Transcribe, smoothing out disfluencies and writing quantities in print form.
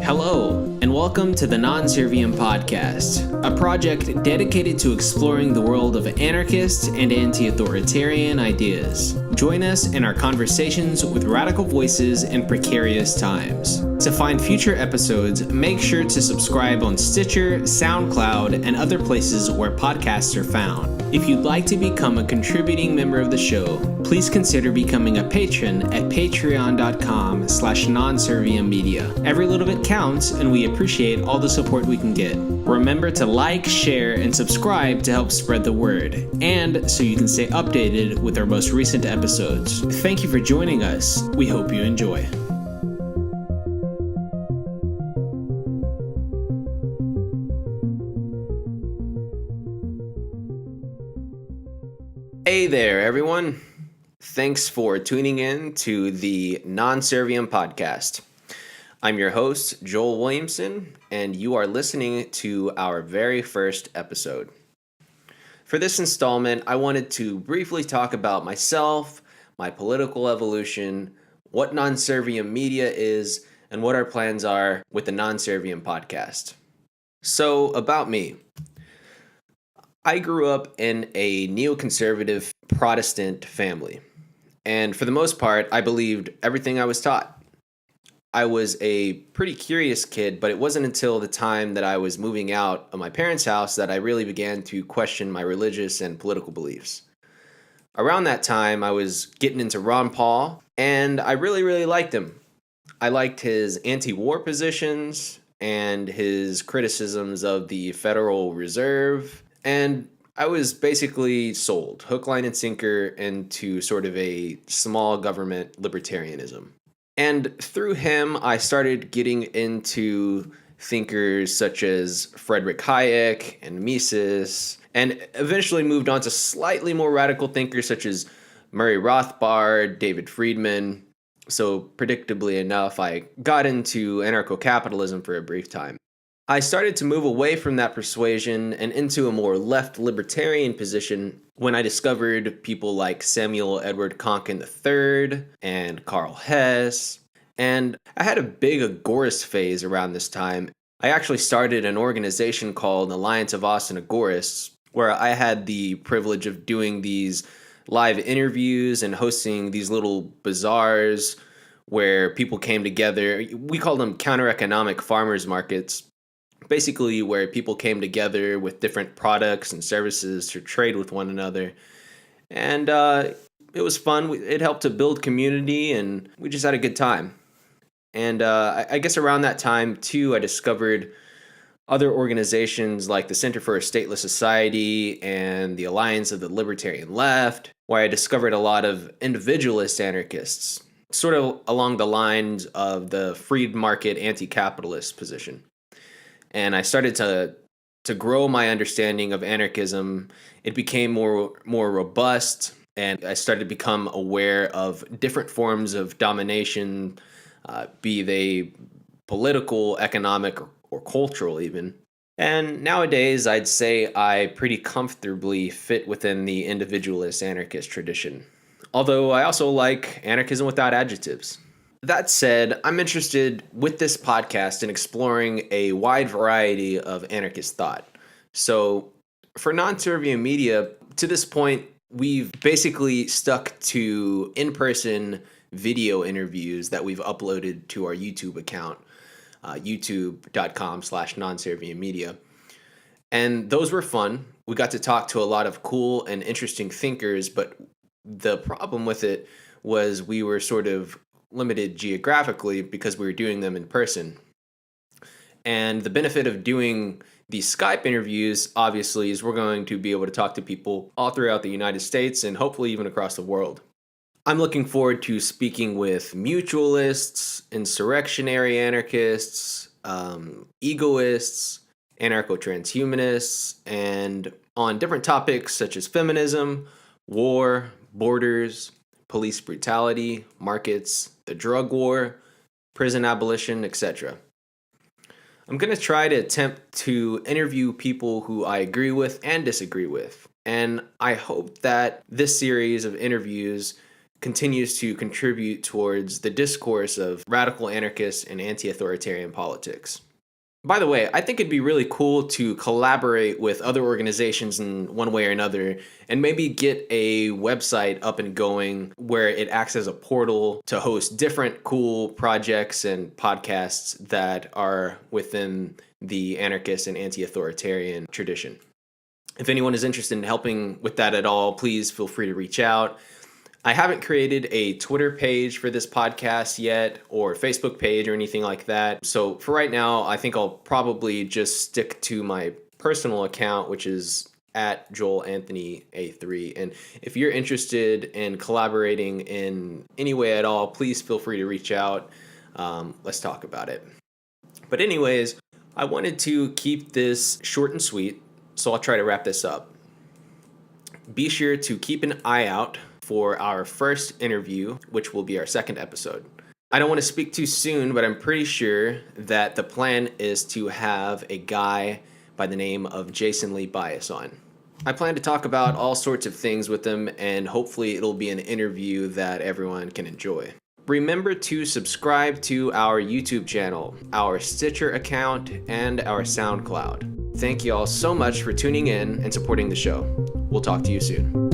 Hello, and welcome to the Non-Serviam podcast, a project dedicated to exploring the world of anarchist and anti-authoritarian ideas. Join us in our conversations with radical voices in precarious times. To find future episodes, make sure to subscribe on Stitcher, Soundcloud, and other places where podcasts are found. If you'd like to become a contributing member of the show, please consider becoming a patron at patreon.com/nonserviummedia. Every little bit counts, and we appreciate all the support we can get. Remember to like, share, and subscribe to help spread the word, and so you can stay updated with our most recent episodes. Thank you for joining us. We hope you enjoy. Hey there, everyone. Thanks for tuning in to the Non-Serviam podcast. I'm your host, Joel Williamson, and you are listening to our very first episode. For this installment, I wanted to briefly talk about myself, my political evolution, what Non-Serviam media is, and what our plans are with the Non-Serviam podcast. So, about me. I grew up in a neoconservative Protestant family, and for the most part, I believed everything I was taught. I was a pretty curious kid, but it wasn't until the time that I was moving out of my parents' house that I really began to question my religious and political beliefs. Around that time, I was getting into Ron Paul, and I really liked him. I liked his anti-war positions and his criticisms of the Federal Reserve. And I was basically sold, hook, line, and sinker, into sort of a small government libertarianism. And through him, I started getting into thinkers such as Friedrich Hayek and Mises, and eventually moved on to slightly more radical thinkers such as Murray Rothbard, David Friedman. So predictably enough, I got into anarcho-capitalism for a brief time. I started to move away from that persuasion and into a more left libertarian position when I discovered people like Samuel Edward Konkin III and Karl Hess. And I had a big agorist phase around this time. I actually started an organization called Alliance of Austin Agorists, where I had the privilege of doing these live interviews and hosting these little bazaars where people came together. We called them counter-economic farmers markets. Basically where people came together with different products and services to trade with one another. And it was fun. It helped to build community, and we just had a good time. And I guess around that time, too, I discovered other organizations like the Center for a Stateless Society and the Alliance of the Libertarian Left, where I discovered a lot of individualist anarchists, sort of along the lines of the freed market anti-capitalist position. And I started to grow my understanding of anarchism. It became more robust, and I started to become aware of different forms of domination, be they political, economic, or cultural even. And nowadays, I'd say I pretty comfortably fit within the individualist anarchist tradition. Although I also like anarchism without adjectives. That said, I'm interested with this podcast in exploring a wide variety of anarchist thought. So for Non-Serviam media, to this point, we've basically stuck to in-person video interviews that we've uploaded to our YouTube account, youtube.com/nonserviummedia. And those were fun. We got to talk to a lot of cool and interesting thinkers, but the problem with it was we were sort of limited geographically because we were doing them in person. And the benefit of doing these Skype interviews, obviously, is we're going to be able to talk to people all throughout the United States and hopefully even across the world. I'm looking forward to speaking with mutualists, insurrectionary anarchists, egoists, anarcho-transhumanists, and on different topics such as feminism, war, borders, police brutality, markets, the drug war, prison abolition, etc. I'm going to try to attempt to interview people who I agree with and disagree with. And I hope that this series of interviews continues to contribute towards the discourse of radical anarchist and anti-authoritarian politics. By the way, I think it'd be really cool to collaborate with other organizations in one way or another and maybe get a website up and going where it acts as a portal to host different cool projects and podcasts that are within the anarchist and anti-authoritarian tradition. If anyone is interested in helping with that at all, please feel free to reach out. I haven't created a Twitter page for this podcast yet or Facebook page or anything like that. So for right now, I think I'll probably just stick to my personal account, which is at JoelAnthonyA3. And if you're interested in collaborating in any way at all, please feel free to reach out. Let's talk about it. But anyways, I wanted to keep this short and sweet, so I'll try to wrap this up. Be sure to keep an eye out for our first interview, which will be our second episode. I don't want to speak too soon, but I'm pretty sure that the plan is to have a guy by the name of Jason Lee Bias on. I plan to talk about all sorts of things with him, and hopefully it'll be an interview that everyone can enjoy. Remember to subscribe to our YouTube channel, our Stitcher account, and our Soundcloud. Thank you all so much for tuning in and supporting the show. We'll talk to you soon.